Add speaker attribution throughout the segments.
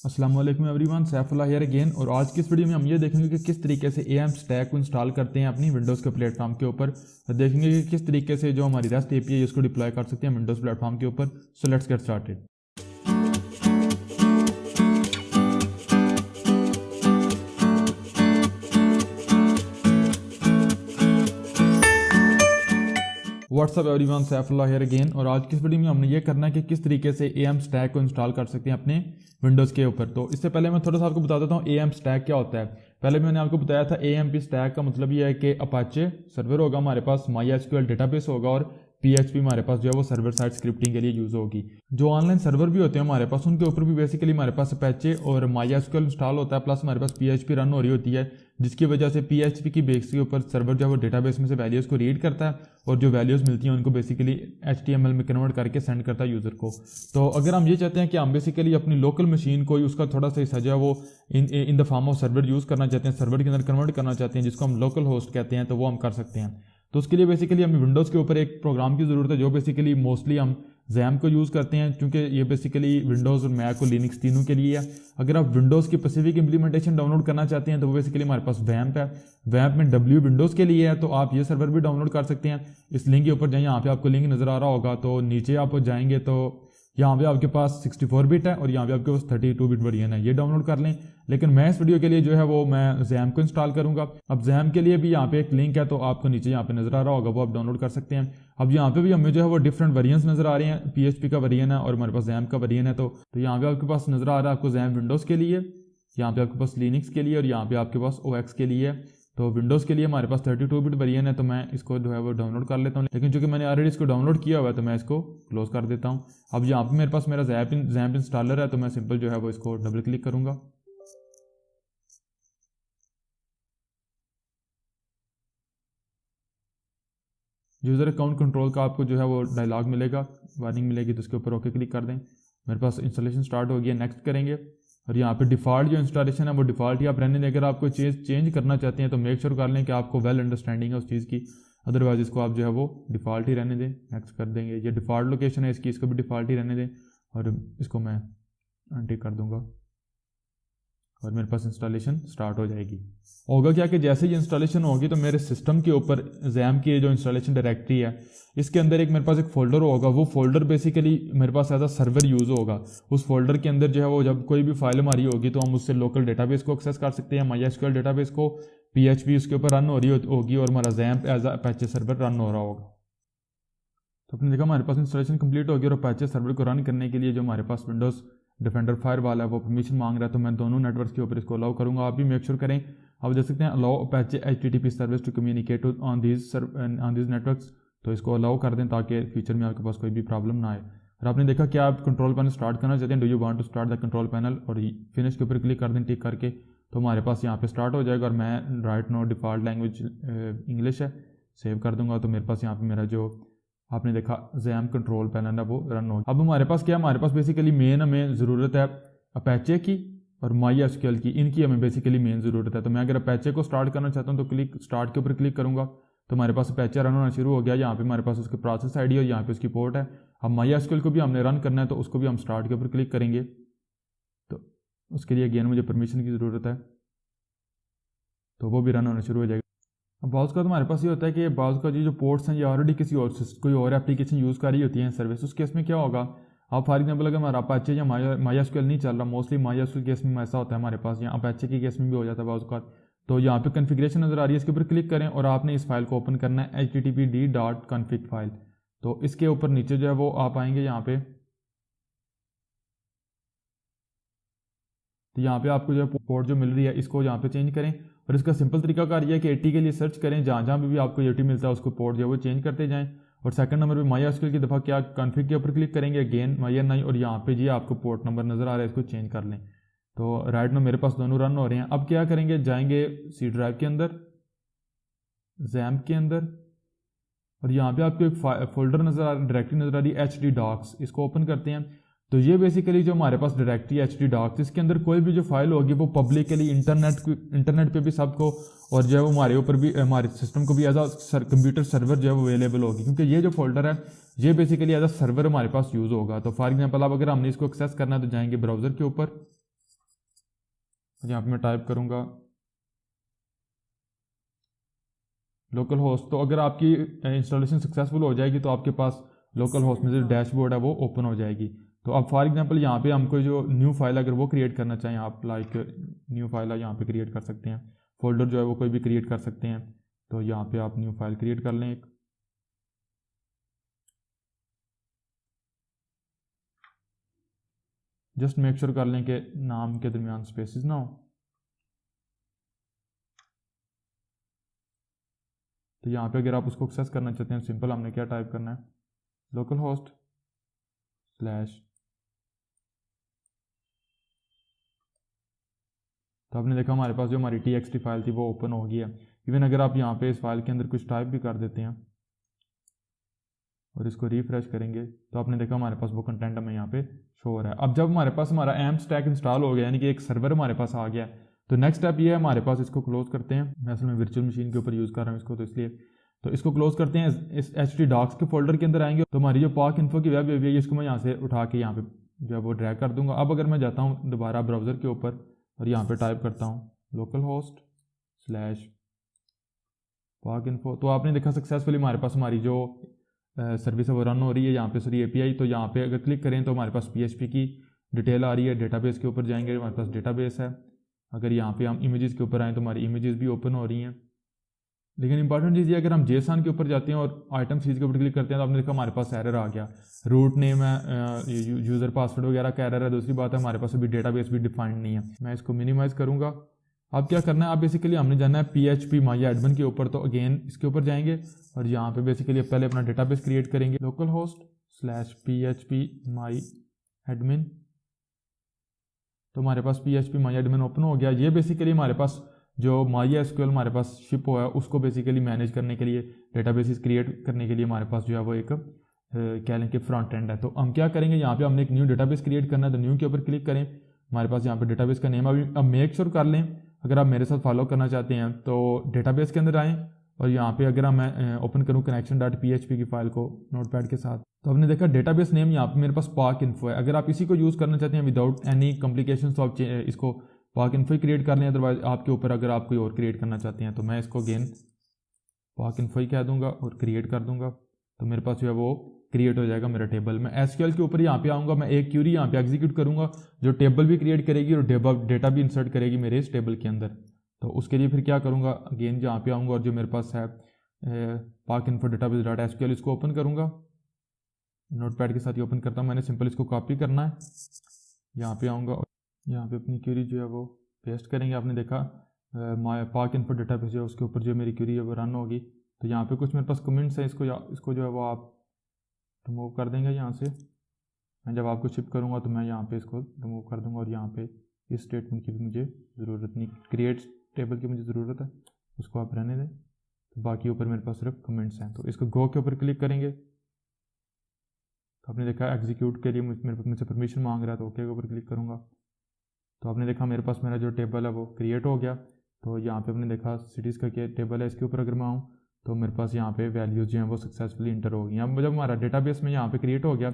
Speaker 1: अस्सलाम वालेकुम everyone, Saifullah here again. और आज की इस वीडियो में हम ये देखेंगे कि किस तरीके से AMP स्टैक को इंस्टॉल करते हैं अपनी विंडोज़ के प्लेटफॉर्म के ऊपर। देखेंगे कि किस तरीके से जो हमारी रेस्ट API है उसको डिप्लॉय कर सकते हैं विंडोज़ प्लेटफॉर्म के ऊपर। So let's get started. WhatsApp everyone, Saifullah here again. और आज की इस वीडियो में हमने ये करना है कि किस तरीके से AMP स्टैक को इंस्टॉल कर सकते हैं अपने विंडोज़ के ऊपर। तो इससे पहले मैं थोड़ा सा आपको बता देता हूँ AMP स्टैक क्या होता है। पहले मैंने आपको बताया था AMP स्टैक का मतलब ये है कि अपाचे सर्वर होगा हमारे पास, MySQL डेटाबेस होगा और PHP हमारे पास जो है वो सर्वर साइड स्क्रिप्टिंग के लिए यूज़ होगी। जो ऑनलाइन सर्वर भी होते हैं हमारे पास उनके ऊपर भी बेसिकली हमारे पास अपाचे और MySQL इंस्टॉल होता है, प्लस हमारे पास PHP रन हो रही होती है, जिसकी वजह से PHP की बेस के ऊपर सर्वर जो है वो डेटाबेस में से वैल्यूज़ को रीड करता है और जो वैल्यूज़ मिलती हैं उनको बेसिकली HTML में कन्वर्ट करके सेंड करता है यूज़र को। तो अगर हम ये चाहते हैं कि हम बेसिकली अपनी लोकल मशीन को उसका थोड़ा सा हिस्सा जो है वो in the form of server use करना चाहते हैं, सर्वर के अंदर कन्वर्ट करना चाहते हैं, जिसको हम लोकल होस्ट कहते हैं, तो वो हम कर सकते हैं। तो उसके लिए बेसिकली हमें विंडोज़ के ऊपर एक प्रोग्राम की ज़रूरत है जो बेसिकली मोस्टली हम XAMPP को यूज़ करते हैं, क्योंकि ये बेसिकली विंडोज़ और मैक और लिनक्स तीनों के लिए है। अगर आप विंडोज़ की स्पेसिफिक इंप्लीमेंटेशन डाउनलोड करना चाहते हैं तो वो बेसिकली हमारे पास WAMP है। WAMP में W विंडोज़ के लिए है, तो आप ये सर्वर भी डाउनलोड कर सकते हैं। इस लिंक के ऊपर जाइए, यहाँ पे आपको लिंक नज़र आ रहा होगा, तो नीचे आप जाएंगे तो यहाँ पे आपके पास 64 बिट है और यहाँ पे आपके पास 32 बिट वर्जन है, ये डाउनलोड कर लें। लेकिन मैं इस वीडियो के लिए जो है वो मैं XAMPP को इंस्टॉल करूंगा। अब XAMPP के लिए भी यहाँ पे एक लिंक है, तो आपको नीचे यहाँ पे नजर आ रहा होगा, वो आप डाउनलोड कर सकते हैं। अब यहाँ पे भी हमें जो है वो डिफरेंट वेरिएंट्स नजर आ रहे हैं, PHP का वेरिएंट है और हमारे पास XAMPP का वेरिएंट है। तो यहाँ पे आपके पास नजर आ रहा है आपको XAMPP विंडोज़ के लिए, यहाँ पे आपके पास लिनक्स के लिए और यहाँ पे आपके पास OS के लिए। तो विंडोज़ के लिए हमारे पास 32 बिट वेरिएंट है, तो मैं इसको जो है वो डाउनलोड कर लेता हूँ। लेकिन चूंकि मैंने ऑलरेडी इसको डाउनलोड किया हुआ है तो मैं इसको क्लोज कर देता हूँ। अब यहाँ पे मेरे पास मेरा XAMPP इंस्टॉलर है, तो मैं सिंपल जो है वो इसको डबल क्लिक करूँगा। यूज़र अकाउंट कंट्रोल का आपको जो है वो डायलॉग मिलेगा, वार्निंग मिलेगी, तो उसके ऊपर ओके क्लिक कर दें। मेरे पास इंस्टॉलेशन स्टार्ट हो गया, नेक्स्ट करेंगे। और यहाँ पे डिफ़ॉल्ट जो इंस्टॉलेशन है वो डिफ़ॉल्ट ही आप रहने दें। अगर आपको चेंज करना चाहते हैं तो मेक श्योर कर लें कि आपको वेल अंडरस्टैंडिंग है उस चीज़ की, अदरवाइज इसको आप जो है वो डिफ़ॉल्ट ही रहने दें। नेक्स्ट कर देंगे। ये डिफ़ॉल्ट लोकेशन है इसकी, इसको भी डिफ़ॉल्ट ही रहने दें और इसको मैं अनटिक कर दूँगा और मेरे पास इंस्टॉलेशन स्टार्ट हो जाएगी। होगा क्या कि जैसे ही इंस्टॉलेशन होगी तो मेरे सिस्टम के ऊपर XAMPP की जो इंस्टॉलेशन डायरेक्टरी है इसके अंदर एक मेरे पास एक फ़ोल्डर होगा। वो फोल्डर बेसिकली मेरे पास एज अ सर्वर यूज़ होगा। उस फोल्डर के अंदर जो है वो जब कोई भी फाइल हमारी होगी तो हम उससे लोकल डेटाबेस को एक्सेस कर सकते हैं, MySQL डेटाबेस को, PHP उसके ऊपर रन हो रही होगी और हमारा XAMPP as a Apache server run हो रहा होगा। तो आपने देखा हमारे पास इंस्टॉलेशन कंप्लीट हो गया और अपाचे सर्वर को रन करने के लिए जो हमारे पास विंडोज़ डिफेंडर फायरवॉल है वो परमिशन मांग रहा है, तो मैं दोनों नेटवर्क के ऊपर इसको अलाउ करूंगा। आप भी मेक श्योर करें। आप देख सकते हैं allow Apache HTTP service to communicate on these networks, तो इसको अलाउ कर दें ताकि फ्यूचर में आपके पास कोई भी प्रॉब्लम ना आए। और आपने देखा कि आप कंट्रोल पैनल स्टार्ट करना चाहते हैं, do you want to start the control panel, और फिनिश के ऊपर क्लिक कर दें टिक करके, तो हमारे पास यहाँ पे स्टार्ट हो जाएगा। और मैं right now default language English है, सेव कर दूंगा, तो मेरे पास यहाँ पे मेरा जो आपने देखा XAMPP कंट्रोल पैनल है वो रन हो। अब हमारे पास क्या है, हमारे पास बेसिकली मेन हमें ज़रूरत है अपाचे की और MySQL की, इनकी हमें बेसिकली मेन ज़रूरत है। तो मैं अगर अपाचे को स्टार्ट करना चाहता हूँ तो क्लिक स्टार्ट के ऊपर क्लिक करूँगा, तो हमारे पास अपाचे रन होना शुरू हो गया। यहाँ पे हमारे पास उसके प्रोसेस ID और यहाँ पे उसकी पोर्ट है। अब MySQL को भी हमने रन करना है, तो उसको भी हम स्टार्ट के ऊपर क्लिक करेंगे। तो उसके लिए अगेन मुझे परमिशन की ज़रूरत है, तो वो भी रन होना शुरू हो जाएगा। अब बाज़ का तो हमारे पास ये होता है कि बाज़ का जो पोर्ट्स हैं ये ऑलरेडी किसी और कोई और एप्लीकेशन यूज़ कर रही होती है सर्विस। उस केस में क्या होगा, आप फॉर एग्जाम्पल अगर हमारा अपाचे या MySQL नहीं चल रहा, मोस्टली MySQL केस में ऐसा होता है हमारे पास, या अपाचे के केस में भी हो जाता है बाज़ का। तो यहाँ पे कन्फिग्रेशन नज़र आ रही है, इसके ऊपर क्लिक करें और आपने इस फाइल को ओपन करना है httpd.config फाइल। तो इसके ऊपर नीचे जो है वो आप आएंगे यहाँ पे, तो यहाँ पे आपको जो है पोर्ट जो मिल रही है इसको यहाँ पे चेंज करें। और इसका सिंपल तरीका कार ये है कि 80 के लिए सर्च करें, जहाँ जहाँ भी आपको 80 मिलता है उसको पोर्ट जो है वो चेंज करते जाएं। और सेकंड नंबर पे MySQL की दफ़ा क्या कॉन्फ़िग के ऊपर क्लिक करेंगे, अगेन MySQL, और यहाँ पे जी आपको पोर्ट नंबर नज़र आ रहा है, इसको चेंज कर लें। तो राइट नो मेरे पास दोनों रन हो रहे हैं। अब क्या करेंगे, जाएंगे C ड्राइव के अंदर, XAMPP के अंदर, और यहाँ पे आपको एक फोल्डर नज़र आ रहा है, डायरेक्टरी नज़र आ रही है HD डॉक्स, इसको ओपन करते हैं। तो ये बेसिकली जो हमारे पास डायरेक्टरी HD डॉक्स, इसके अंदर कोई भी जो फाइल होगी वो पब्लिकली इंटरनेट पे भी सबको, और जो है वो हमारे ऊपर भी, हमारे सिस्टम को भी एज अ कंप्यूटर सर्वर जो है वो अवेलेबल होगी, क्योंकि ये जो फोल्डर है ये बेसिकली एज अ सर्वर हमारे पास यूज़ होगा। तो फॉर एग्जांपल अब अगर हमने इसको एक्सेस करना है तो जाएंगे ब्राउज़र के ऊपर, यहाँ पे मैं टाइप करूँगा लोकल होस्ट। तो अगर आपकी इंस्टॉलेशन सक्सेसफुल हो जाएगी तो आपके पास लोकल होस्ट में जो डैशबोर्ड है वो ओपन हो जाएगी। तो अब फॉर एग्जांपल यहाँ पे हमको जो न्यू फाइल अगर वो क्रिएट करना चाहें आप, लाइक न्यू फाइल यहाँ पे क्रिएट कर सकते हैं, फोल्डर जो है वो कोई भी क्रिएट कर सकते हैं। तो यहाँ पे आप न्यू फाइल क्रिएट कर लें एक, जस्ट मेक श्योर कर लें कि नाम के दरमियान स्पेसिस ना हो। तो यहाँ पे अगर आप उसको एक्सेस करना चाहते हैं, सिंपल हमने क्या टाइप करना है, लोकल होस्ट स्लैश। तो आपने देखा हमारे पास जो हमारी txt फाइल थी वो ओपन हो गया। इवन अगर आप यहाँ पे इस फाइल के अंदर कुछ टाइप भी कर देते हैं और इसको रिफ्रेश करेंगे तो आपने देखा हमारे पास वो कंटेंट हमें यहाँ पे शो हो रहा है। अब जब हमारे पास हमारा एम्प स्टैक इंस्टॉल हो गया, यानी कि एक सर्वर हमारे पास आ गया, तो नेक्स्ट स्टेप ये है हमारे पास, इसको क्लोज करते हैं। मैं असल में वर्चुअल मशीन के ऊपर यूज़ कर रहा हूँ इसको, तो इसलिए तो इसको क्लोज करते हैं। इस htdocs के फोल्डर के अंदर आएंगे तो हमारी जो पाक इन्फो की वेब है इसको मैं यहाँ से उठा के यहाँ पे जो है वो ड्रैग कर दूंगा। अब अगर मैं जाता हूँ दोबारा ब्राउज़र के ऊपर और यहाँ पे टाइप करता हूँ लोकल होस्ट स्लैश पाक इन्फो, तो आपने देखा सक्सेसफुली हमारे पास हमारी जो सर्विस है वो रन हो रही है यहाँ पे सॉरी API। तो यहाँ पे अगर क्लिक करें तो हमारे पास PHP की डिटेल आ रही है। डेटाबेस के ऊपर जाएंगे, हमारे पास डेटाबेस है। अगर यहाँ पे हम इमेजेस के ऊपर आएँ तो हमारी इमेजेस भी ओपन हो रही हैं। लेकिन इंपॉर्टेंट चीज़ ये, अगर हम JSON के ऊपर जाते हैं और आइटम सीरीज के ऊपर क्लिक करते हैं तो आपने देखा हमारे पास एरर आ गया। रूट नेम है, यूज़र पासवर्ड वगैरह का एरर है। दूसरी बात है हमारे पास अभी डेटाबेस भी डिफाइंड नहीं है। मैं इसको मिनिमाइज़ करूँगा। अब क्या करना है, आप बेसिकली हमने जाना है PHP MyAdmin के ऊपर। तो अगेन इसके ऊपर जाएंगे और यहाँ पे बेसिकली पहले अपना डेटाबेस क्रिएट करेंगे, local host slash PHP MyAdmin। तो हमारे पास PHP MyAdmin ओपन हो गया। ये बेसिकली हमारे पास जो MySQL हमारे पास शिप हुआ है उसको बेसिकली मैनेज करने के लिए, डेटाबेसेस क्रिएट करने के लिए हमारे पास जो है वो एक क्या लें कि फ्रंट एंड है। तो हम क्या करेंगे, यहाँ पे हमने एक न्यू डेटाबेस क्रिएट करना है। तो न्यू के ऊपर क्लिक करें, हमारे पास यहाँ पे डेटाबेस का नेम अब मेक श्योर कर लें, अगर आप मेरे साथ फॉलो करना चाहते हैं तो डेटाबेस के अंदर आएँ और यहाँ पे अगर मैं ओपन करूँ connection.php की फाइल को नोटपैड के साथ, तो आपने देखा डेटाबेस नेम यहाँ पे मेरे पास पाक इन्फो है। अगर आप इसी को यूज़ करना चाहते हैं विदाउट एनी कॉम्प्लिकेशन तो आप इसको पाक इन्फो ही क्रिएट कर लें। अदरवाइज आपके ऊपर अगर आप कोई और क्रिएट करना चाहते हैं तो मैं इसको अगेन पाक इन्फो ही कह दूंगा और क्रिएट कर दूंगा। तो मेरे पास जो है वो क्रिएट हो जाएगा मेरा टेबल। मैं SQL के ऊपर यहाँ पे आऊँगा, मैं एक क्यूरी यहाँ पे एग्जीक्यूट करूँगा जो टेबल भी क्रिएट करेगी और डेटा भी इंसर्ट करेगी मेरे इस टेबल के अंदर। तो उसके लिए फिर क्या करूँगा, अगेन यहाँ पे आऊँगा और जो मेरे पास है पाक इन्फो डेटाबेस डॉट SQL इसको ओपन करूँगा। नोटपैड के साथ ही ओपन करता हूँ, मैंने सिंपल इसको कॉपी करना है। यहाँ पे आऊँगा और यहाँ पे अपनी क्यूरी जो है वो पेस्ट करेंगे। आपने देखा पाक इन्फो डेटाबेस जो है उसके ऊपर जो मेरी क्यूरी है वो रन होगी। तो यहाँ पे कुछ मेरे पास कमेंट्स हैं, इसको जो है वो आप रिमूव कर देंगे यहाँ से। मैं जब आपको शिप करूँगा तो मैं यहाँ पे इसको रिमूव कर दूँगा और यहाँ पे इस स्टेटमेंट की भी मुझे ज़रूरत नहीं, क्रिएट टेबल की मुझे ज़रूरत है, उसको आप रहने दें। तो बाकी ऊपर मेरे पास सिर्फ कमेंट्स हैं। तो इसको गो के ऊपर क्लिक करेंगे तो आपने देखा एग्जीक्यूट के लिए मुझसे परमिशन मांग रहा है, तो ओके के ऊपर क्लिक करूँगा। तो आपने देखा मेरे पास मेरा जो टेबल है वो क्रिएट हो गया। तो यहाँ पे आपने देखा सिटीज़ का क्या टेबल है, इसके ऊपर अगर मैं आऊँ तो मेरे पास यहाँ पे वैल्यूज़ जो हैं वो सक्सेसफुली इंटर हो गई। अब जब हमारा डेटाबेस में यहाँ पे क्रिएट हो गया,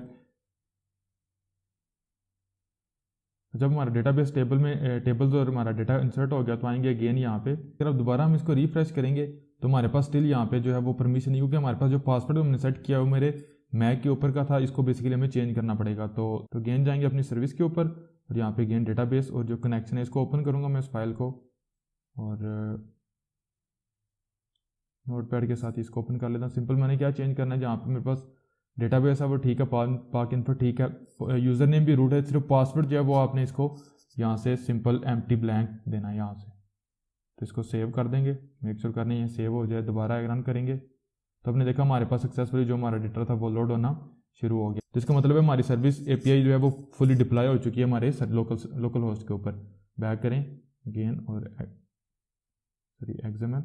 Speaker 1: जब हमारा डेटाबेस टेबल्स और हमारा डेटा इंसर्ट हो गया तो आएंगे अगेन यहाँ पे। फिर अब दोबारा हम इसको रिफ्रेश करेंगे तो हमारे पास स्टिल यहाँ पे जो है वो परमिशन नहीं, क्योंकि हमारे पास जो पासवर्ड हमने सेट किया वो मेरे मैक के ऊपर का था, इसको बेसिकली हमें चेंज करना पड़ेगा। तो अगेन जाएंगे अपनी सर्विस के ऊपर और यहाँ पे अगेन डेटाबेस और जो कनेक्शन है इसको ओपन करूँगा मैं इस फाइल को और नोटपैड के साथ इसको ओपन कर लेता हूँ। सिंपल मैंने क्या चेंज करना है, जहाँ पे मेरे पास डेटाबेस है वो ठीक है, पाक इन्फो ठीक है, यूज़र नेम भी रूट है, सिर्फ पासवर्ड जो है वो आपने इसको यहाँ से सिंपल एम्प्टी ब्लैंक देना है यहाँ से। तो इसको सेव कर देंगे, मेक श्योर करनी है सेव हो जाए। दोबारा रन करेंगे तो आपने देखा हमारे पास सक्सेसफुली जो हमारा डेटा था वो लोड होना शुरू हो गया। तो इसका मतलब है हमारी सर्विस API जो है वो फुली डिप्लॉय हो चुकी है हमारे लोकल होस्ट के ऊपर। बैक करें अगेन और XML,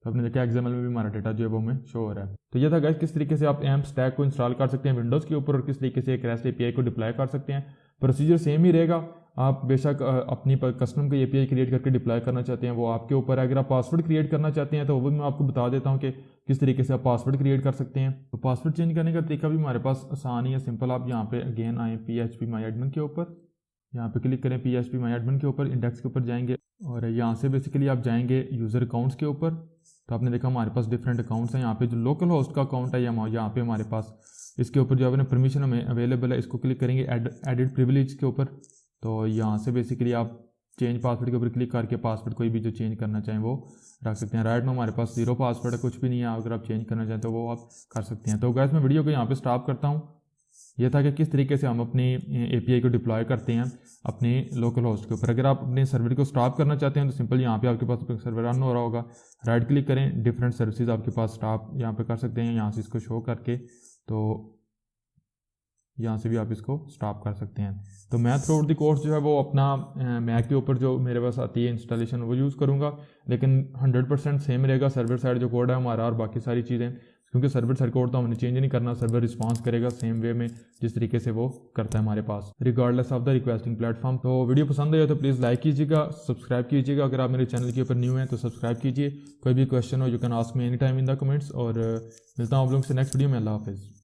Speaker 1: तो आपने देखा XML में भी हमारा डेटा जो है वो हमें शो हो रहा है। तो ये था गाइस किस तरीके से आप एम्प स्टैक को इंस्टॉल कर सकते हैं विंडोज़ के ऊपर और किस तरीके से एक REST API को डिप्लॉय कर सकते हैं। प्रोसीजर सेम ही रहेगा, आप बेशक अपनी कस्टम की API क्रिएट करके डिप्लॉय करना चाहते हैं वो आपके ऊपर है। अगर आप पासवर्ड क्रिएट करना चाहते हैं तो वो भी मैं आपको बता देता हूँ कि किस तरीके से आप पासवर्ड क्रिएट कर सकते हैं। तो पासवर्ड चेंज करने का तरीका भी हमारे पास आसान ही है, सिंपल। आप यहाँ पे अगेन आए PHP MyAdmin के ऊपर यहाँ पे क्लिक करें PHP माई एडमिन के ऊपर, इंडेक्स के ऊपर जाएंगे और यहाँ से बेसिकली आप जाएंगे यूज़र अकाउंट्स के ऊपर। तो आपने देखा हमारे पास डिफरेंट अकाउंट्स हैं। यहाँ पे जो लोकल होस्ट का अकाउंट है यहाँ पे हमारे पास इसके ऊपर जो अपने परमिशन हमें अवेलेबल है, इसको क्लिक करेंगे एडिट प्रिविलेज के ऊपर। तो यहाँ से बेसिकली आप चेंज पासवर्ड के ऊपर क्लिक करके पासवर्ड कोई भी जो चेंज करना चाहें वो रख सकते हैं। राइट में हमारे पास 0 पासवर्ड है, कुछ भी नहीं है। अगर आप चेंज करना चाहें तो वो आप कर सकते हैं। तो गाइस मैं वीडियो को यहाँ पे स्टॉप करता हूँ। ये था कि किस तरीके से हम अपनी API को डिप्लॉय करते हैं अपने लोकल होस्ट के ऊपर। अगर आप अपने सर्वर को स्टॉप करना चाहते हैं तो सिंपल यहाँ पे आपके पास सर्वर रन हो रहा होगा, राइट क्लिक करें, डिफरेंट सर्विसेज आपके पास स्टॉप यहाँ पे कर सकते हैं। यहाँ से इसको शो करके तो यहाँ से भी आप इसको स्टॉप कर सकते हैं। तो मैं थ्रू आउट द कोर्स जो है वो अपना मैक के ऊपर जो मेरे पास आती है इंस्टॉलेशन वो यूज़ करूँगा, लेकिन 100% सेम रहेगा सर्वर साइड जो कोड है हमारा और बाकी सारी चीज़ें, क्योंकि सर्वर साइड कोड तो हमने चेंज नहीं करना। सर्वर रिस्पांस करेगा सेम वे में जिस तरीके से वो करता है हमारे पास, regardless of the requesting platform. तो वीडियो पसंद आया तो प्लीज़ लाइक कीजिएगा, सब्सक्राइब कीजिएगा। अगर आप मेरे चैनल के ऊपर न्यू हैं तो सब्सक्राइब कीजिए। कोई भी क्वेश्चन हो you can ask me any time in the comments. और मिलता हूँ आप लोगों से नेक्स्ट वीडियो में। अल्लाह हाफिज़।